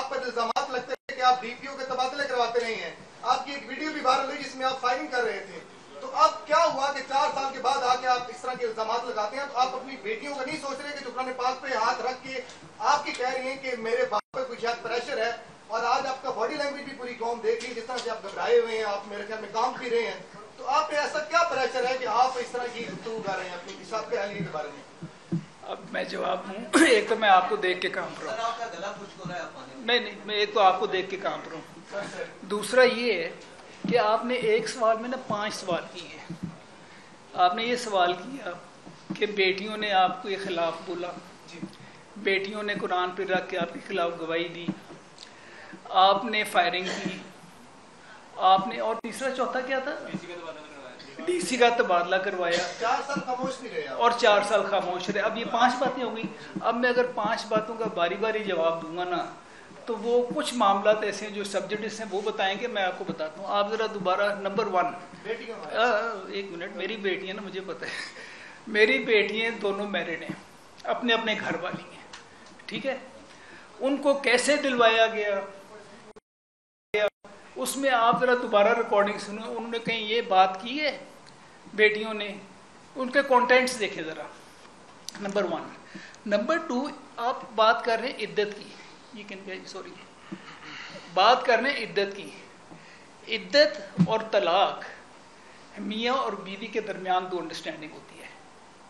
آپ پر الزامات لگتے ہیں کہ آپ DPO کے تبادلے کرواتے نہیں ہیں. آپ کی ایک ویڈیو بھی وائرل ہوئی جس میں آپ فائرنگ کر رہے تھے. تو اب کیا ہوا کہ 4 سال کے بعد آ کے آپ اس طرح کے الزامات لگاتے ہیں؟ تو آپ اپنی بیٹیوں کا نہیں سوچ رہے کہ جو قرآن پاک پہ ہاتھ رکھ کے آپ کی کہہ رہی ہیں کہ میرے باپ پہ کوئی شاید پریشر ہے، اور آج آپ کا باڈی لینگویج بھی پوری قوم دیکھ رہی ہے جس طرح سے آپ گھبرائے ہوئے ہیں، آپ میرے خیال میں کام پی رہے ہیں. تو آپ پہ ایسا کیا پریشر ہے کہ آپ اس طرح کی گفتگو کر رہے ہیں اپنی سب کے اہلیہ کے بارے میں؟ اب میں جواب دوں. ایک تو میں آپ کو دیکھ کے کام پر ہوں. نہیں میں ایک تو آپ کو دیکھ کے کام پر ہوں. دوسرا یہ ہے کہ آپ نے ایک سوال میں 5 سوال کیے ہیں. آپ نے یہ سوال کیا کہ بیٹیوں نے آپ کے خلاف بولا، بیٹیوں نے قرآن پہ رکھ کے آپ کے خلاف گواہی دی، آپ نے فائرنگ کی، آپ نے، اور تیسرا چوتھا کیا تھا؟ DC کا تبادلہ کروایا. 4 سال خاموش نہیں رہے اور 4 سال خاموش رہے. اب یہ 5 باتیں ہو گئی. اب میں اگر 5 باتوں کا باری باری جواب دوں گا نا تو وہ کچھ معاملات ایسے ہیں جو سبجیکٹس ہیں وہ بتائیں گے. میں آپ کو بتاتا ہوں. آپ ذرا دوبارہ نمبر 1. ایک منٹ. میری بیٹیاں نا، مجھے پتہ ہے میری بیٹیاں دونوں میرڈ ہیں، اپنے اپنے گھر والی ہیں، ٹھیک ہے. ان کو کیسے دلوایا گیا اس میں آپ ذرا دوبارہ ریکارڈنگ سنیں. انہوں نے کہیں یہ بات کی ہے بیٹیوں نے؟ ان کے کانٹینٹس دیکھیں ذرا. نمبر 1. نمبر 2، آپ بات کر رہے ہیں عدت کی. بات کر رہے ہیں عدت کی. عدت اور طلاق میاں اور بیوی کے درمیان 2 انڈرسٹینڈنگ ہوتی ہے.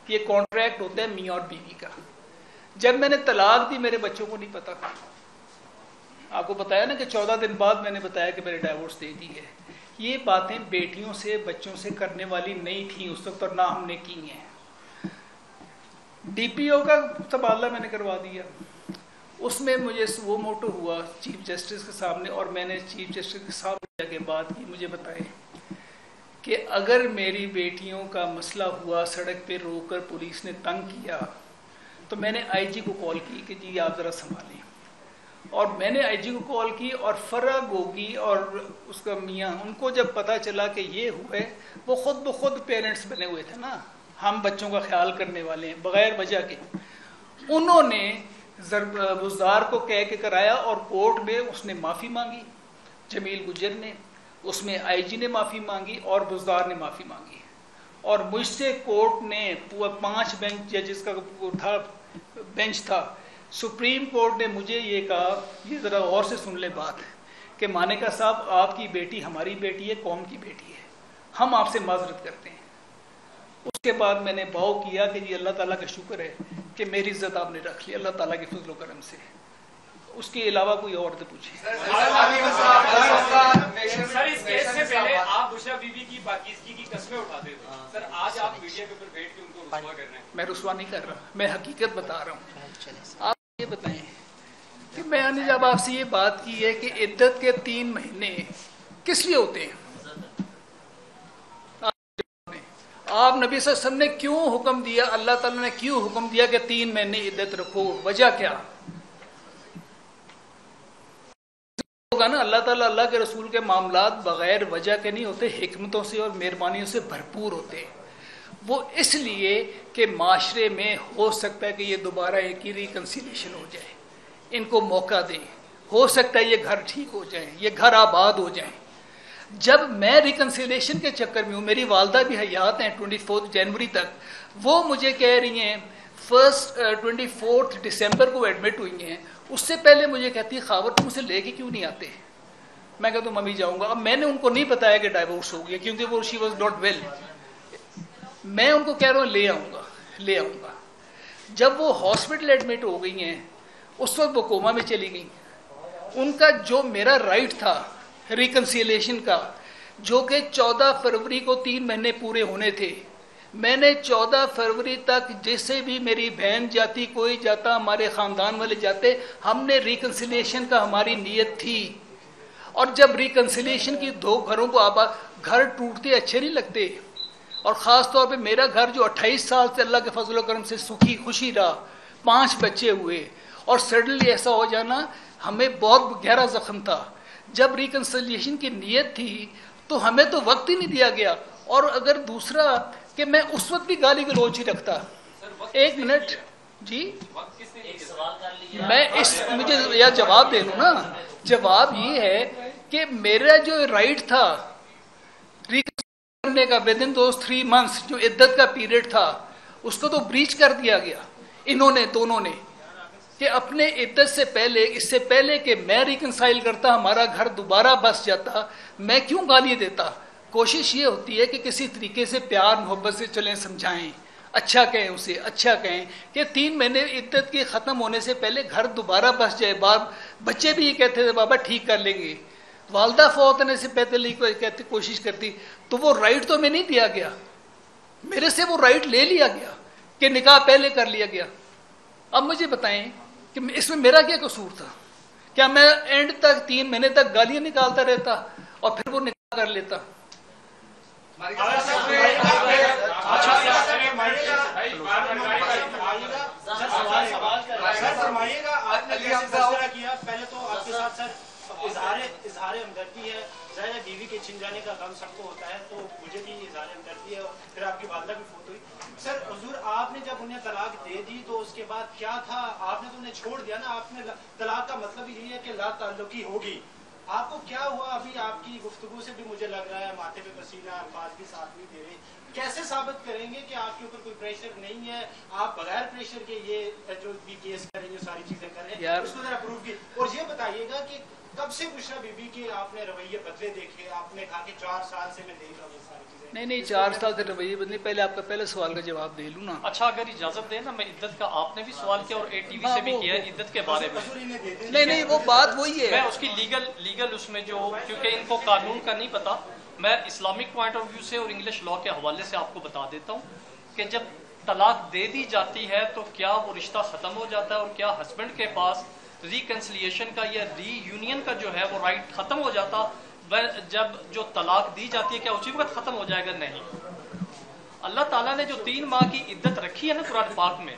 یہ کانٹریکٹ ہوتا ہے میاں اور بیوی کا. جب میں نے طلاق دی میرے بچوں کو نہیں پتا تھا. آپ کو بتایا نا کہ 14 دن بعد میں نے بتایا کہ میرے ڈائیورس دے دی ہے. یہ باتیں بیٹیوں سے بچوں سے کرنے والی نہیں تھیں اس وقت، اور نہ ہم نے کی ہیں. DPO کا تبادلہ میں نے کروا دیا. اس میں مجھے وہ موٹو ہوا چیف جسٹس کے سامنے، اور میں نے چیف جسٹس کے سامنے جا کے بات کی. مجھے بتائیں کہ اگر میری بیٹیوں کا مسئلہ ہوا، سڑک پہ روک کر پولیس نے تنگ کیا، تو میں نے IG کو کال کی کہ جی آپ ذرا سنبھالیں. اور میں نے IG کو کال کی، اور فرا گوگی اور اس کا میاں، ان کو جب پتا چلا کہ یہ ہوئے، وہ خود بخود پیرنٹس بنے ہوئے تھے نا، ہم بچوں کا خیال کرنے والے ہیں بغیر وجہ کے. انہوں نے بزدار کو کہہ کے کرایا، اور کورٹ میں اس نے معافی مانگی، جمیل گجر نے. اس میں IG نے معافی مانگی اور بزدار نے معافی مانگی. اور مجھ سے کورٹ نے 5 بینچ ججز کا تھا، بینچ تھا. سپریم کورٹ نے مجھے یہ کہا، یہ ذرا غور سے سن لے بات، کہ مانیکا صاحب آپ کی بیٹی ہماری بیٹی ہے، قوم کی بیٹی ہے، ہم آپ سے معذرت کرتے ہیں. اس کے بعد میں نے باؤ کیا کہ جی اللہ تعالیٰ کا شکر ہے کہ میری عزت آپ نے رکھ لی اللہ تعالیٰ کے فضل و کرم سے. اس کے علاوہ کوئی اور تو پوچھے. سر اس کیس سے پہلے آپ بشرا بی بی کی پاکیزگی کی قسمیں اٹھاتے تھے. سر آج آپ میڈیا کے اوپر بیٹھ کے ان کو رسوا کر رہے ہیں. میں رسوا نہیں کر رہا، میں حقیقت بتا رہا ہوں. آپ یہ بتائیں کہ میں نے جب آپ سے یہ بات کی ہے کہ عدت کے 3 مہینے کس لیے ہوتے ہیں، آپ نبی صلی اللہ علیہ وسلم نے کیوں حکم دیا، اللہ تعالیٰ نے کیوں حکم دیا کہ 3 مہینے عدت رکھو؟ وجہ کیا ہوگا نا؟ اللہ تعالیٰ اللہ کے رسول کے معاملات بغیر وجہ کے نہیں ہوتے، حکمتوں سے اور مہربانیوں سے بھرپور ہوتے ہیں. وہ اس لیے کہ معاشرے میں ہو سکتا ہے کہ یہ دوبارہ ایک ہی ریکنسیلیشن ہو جائے، ان کو موقع دیں، ہو سکتا ہے یہ گھر ٹھیک ہو جائیں، یہ گھر آباد ہو جائیں. جب میں ریکنسیلیشن کے چکر میں ہوں، میری والدہ بھی حیات ہیں 24 جنوری تک، وہ مجھے کہہ رہی ہیں 24 دسمبر کو ایڈمٹ ہوئی ہیں، اس سے پہلے مجھے کہتی ہے خاور تم اسے لے کے کیوں نہیں آتے؟ میں کہتا ہوں ممی جاؤں گا. اب میں نے ان کو نہیں بتایا کہ ڈائیورس ہو گیا کیونکہ وہ شی واز ناٹ ویل. میں ان کو کہہ رہا ہوں لے آؤں گا. جب وہ ہاسپٹل ایڈمٹ ہو گئی ہیں اس وقت وہ کوما میں چلی گئیں. ان کا جو میرا رائٹ تھا ریکنسیلیشن کا، جو کہ 14 فروری کو 3 مہینے پورے ہونے تھے، میں نے 14 فروری تک جیسے بھی میری بہن جاتی، کوئی جاتا، ہمارے خاندان والے جاتے، ہم نے ریکنسیلیشن کا ہماری نیت تھی. اور جب ریکنسیلیشن کی 2 گھروں کو گھر ٹوٹتے اچھے نہیں لگتے، اور خاص طور پہ میرا گھر جو 28 سال سے اللہ کے فضل و کرم سے سکھی خوشی رہا، 5 بچے ہوئے، اور سڈنلی ایسا ہو جانا ہمیں بہت گہرا زخم تھا. جب ریکنسیلیشن کی نیت تھی تو ہمیں تو وقت ہی نہیں دیا گیا. اور اگر دوسرا کہ میں اس وقت بھی گالی گلوچ ہی رکھتا. 1 منٹ جی وقت کس نے ایک سوال کر لیا. میں مجھے یا جواب دے دوں نا. جواب یہ ہے کہ میرا جو رائٹ تھا کرنے کا ود ان دوز 3 months جو عدت کا پیریڈ تھا اس کو تو بریچ کر دیا گیا انہوں نے دونوں نے کہ اپنے عدت سے پہلے اس سے پہلے کہ میں ریکنسائل کرتا ہمارا گھر دوبارہ بس جاتا میں کیوں گالی دیتا. کوشش یہ ہوتی ہے کہ کسی طریقے سے پیار محبت سے چلیں سمجھائیں اچھا کہیں اسے اچھا کہیں کہ 3 مہینے عدت کے ختم ہونے سے پہلے گھر دوبارہ بس جائے. بچے بھی یہ کہتے تھے بابا ٹھیک کر لیں گے. والدہ فوت ہونے سے پہلے کہتی کوشش کرتی تو وہ رائٹ تو میں نہیں دیا گیا میرے سے وہ رائٹ لے لیا گیا کہ نکاح پہلے کر لیا گیا. اب مجھے بتائیں کہ اس میں میرا کیا قصور تھا؟ کیا میں اینڈ تک 3 مہینے تک گالیاں نکالتا رہتا اور پھر وہ نکاح کر لیتا؟ اظہار ہمدردی ہے. ظاہر بیوی کے چھن جانے کا غم سب کو ہوتا ہے تو مجھے بھی اظہار ہمدردی ہے. پھر آپ کی والدہ بھی فوت ہوئی. سر حضور آپ نے جب انہیں طلاق دے دی تو اس کے بعد کیا تھا؟ آپ نے تو انہیں چھوڑ دیا نا. آپ نے طلاق کا مطلب یہی ہے کہ لا تعلقی ہوگی. آپ کو کیا ہوا؟ ابھی آپ کی گفتگو سے بھی مجھے لگ رہا ہے ماتھے پہ پسینہ الفاظ بھی ساتھ نہیں دے رہے. کیسے ثابت کریں گے کہ آپ کے اوپر کوئی پریشر نہیں ہے؟ آپ بغیر پریشر کے یہ جو بھی کیس کر رہے ہیں ساری چیزیں کر رہے ہیں اس کو ذرا پروف کی. اور یہ بتائیے گا کہ کب سے بشریٰ بی بی کے آپ نے رویے بدلے دیکھے؟ آپ نے کہا کہ 4 سال سے میں دیکھ رہا ہوں ساری چیزیں. نہیں 4 سال سے رویے بدلے. پہلے آپ کا پہلے سوال کا جواب دے لوں نا. اچھا اگر اجازت دیں نا میں عدت کا آپ نے بھی سوال کیا اور ATV سے بھی کیا عدت کے بارے میں. نہیں وہ بات وہی ہے. میں اس کی لیگل اس میں جو کیونکہ ان کو قانون کا نہیں پتا میں اسلامک پوائنٹ آف ویو سے اور انگلش لا کے حوالے سے آپ کو بتا دیتا ہوں کہ جب طلاق دے دی جاتی ہے تو کیا وہ رشتہ ختم ہو جاتا ہے اور کیا ہسبینڈ کے پاس ریکنسلیشن کا یا ری یونین کا جو ہے وہ رائٹ ختم ہو جاتا جب جو طلاق دی جاتی ہے کیا اسی وقت ختم ہو جائے گا؟ نہیں. اللہ تعالیٰ نے جو 3 ماہ کی عدت رکھی ہے نا قرآن پاک میں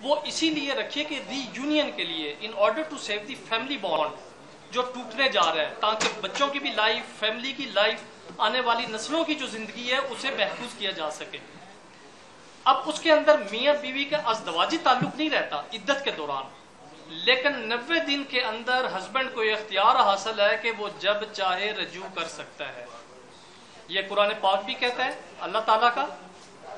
وہ اسی لیے رکھی ہے کہ ری یونین کے لیے in order to save the family bond جو ٹوٹنے جا رہا ہے تاکہ بچوں کی بھی لائف فیملی کی لائف آنے والی نسلوں کی جو زندگی ہے اسے محفوظ کیا جا سکے. اب اس کے اندر میاں بیوی کا ازدواجی تعلق نہیں رہتا عدت کے دوران لیکن 90 دن کے اندر ہسبینڈ کو یہ اختیار حاصل ہے کہ وہ جب چاہے رجوع کر سکتا ہے. یہ قرآن پاک بھی کہتا ہے اللہ تعالیٰ کا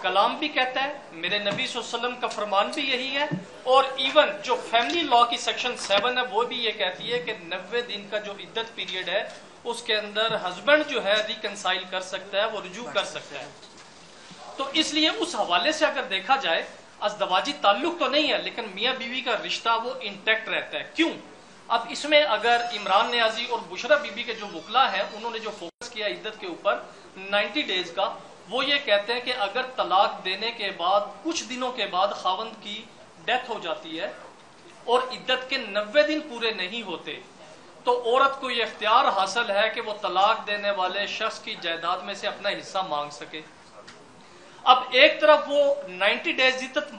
کلام بھی کہتا ہے میرے نبی صلی اللہ علیہ وسلم کا فرمان بھی یہی ہے اور ایون جو فیملی لا کی سیکشن 7 ہے وہ بھی یہ کہتی ہے کہ 90 دن کا جو عدت پیریڈ ہے اس کے اندر ہسبینڈ جو ہے ریکنسائل کر سکتا ہے وہ رجوع کر سکتا ہے. تو اس لیے اس حوالے سے اگر دیکھا جائے ازدواجی تعلق تو نہیں ہے لیکن میاں بیوی کا رشتہ وہ انٹیکٹ رہتا ہے. کیوں؟ اب اس میں اگر عمران نیازی اور بشریٰ بی بی کے جو وکلا ہیں انہوں نے جو فوکس کیا عدت کے اوپر 90 ڈیز کا وہ یہ کہتے ہیں کہ اگر طلاق دینے کے بعد کچھ دنوں کے بعد خاوند کی ڈیتھ ہو جاتی ہے اور عدت کے 90 دن پورے نہیں ہوتے تو عورت کو یہ اختیار حاصل ہے کہ وہ طلاق دینے والے شخص کی جائیداد میں سے اپنا حصہ مانگ سکے. اب ایک طرف وہ 90 ڈیز عدت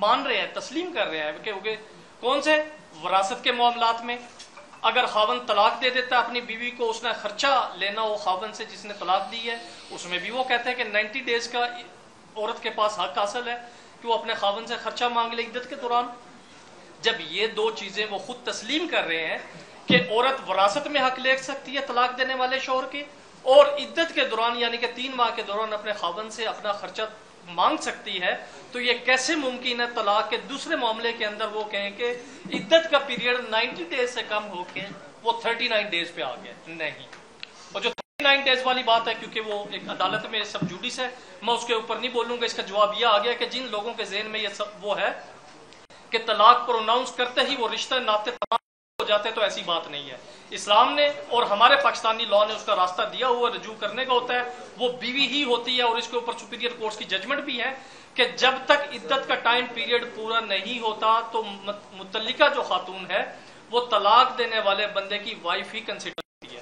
مان رہے ہیں تسلیم کر رہے ہیں کہ کون سے وراثت کے معاملات میں اگر خاوند طلاق دے دیتا ہے اپنی بیوی کو اس نے خرچہ لینا ہو خاوند سے جس نے طلاق دی ہے اس میں بھی وہ کہتے ہیں کہ 90 ڈیز کا عورت کے پاس حق حاصل ہے کہ وہ اپنے خاوند سے خرچہ مانگ لے عدت کے دوران. جب یہ 2 چیزیں وہ خود تسلیم کر رہے ہیں کہ عورت وراثت میں حق لے سکتی ہے طلاق دینے والے شوہر کے اور عدت کے دوران یعنی کہ 3 ماہ کے دوران اپنے خاوند سے اپنا خرچہ مانگ سکتی ہے تو یہ کیسے ممکن ہے طلاق کے دوسرے معاملے کے اندر وہ کہیں کہ عدت کا پیریڈ 90 ڈیز سے کم ہو کے وہ 39 ڈیز پہ آ گیا؟ نہیں. اور جو 39 ڈیز والی بات ہے کیونکہ وہ ایک عدالت میں سب جوڈیس ہے میں اس کے اوپر نہیں بولوں گا. اس کا جواب یہ آ گیا کہ جن لوگوں کے ذہن میں یہ سب وہ ہے کہ طلاق پروناؤنس کرتے ہی وہ رشتہ ناطے تمام ہو جاتے تو ایسی بات نہیں ہے. اسلام نے اور ہمارے پاکستانی لا نے اس کا راستہ دیا ہوا رجوع کرنے کا ہوتا ہے وہ بیوی ہی ہوتی ہے اور اس کے اوپر سپیریئر کورٹس کی ججمنٹ بھی ہے کہ جب تک عدت کا ٹائم پیریڈ پورا نہیں ہوتا تو متعلقہ جو خاتون ہے وہ طلاق دینے والے بندے کی وائف ہی کنسیڈر ہوتی ہے.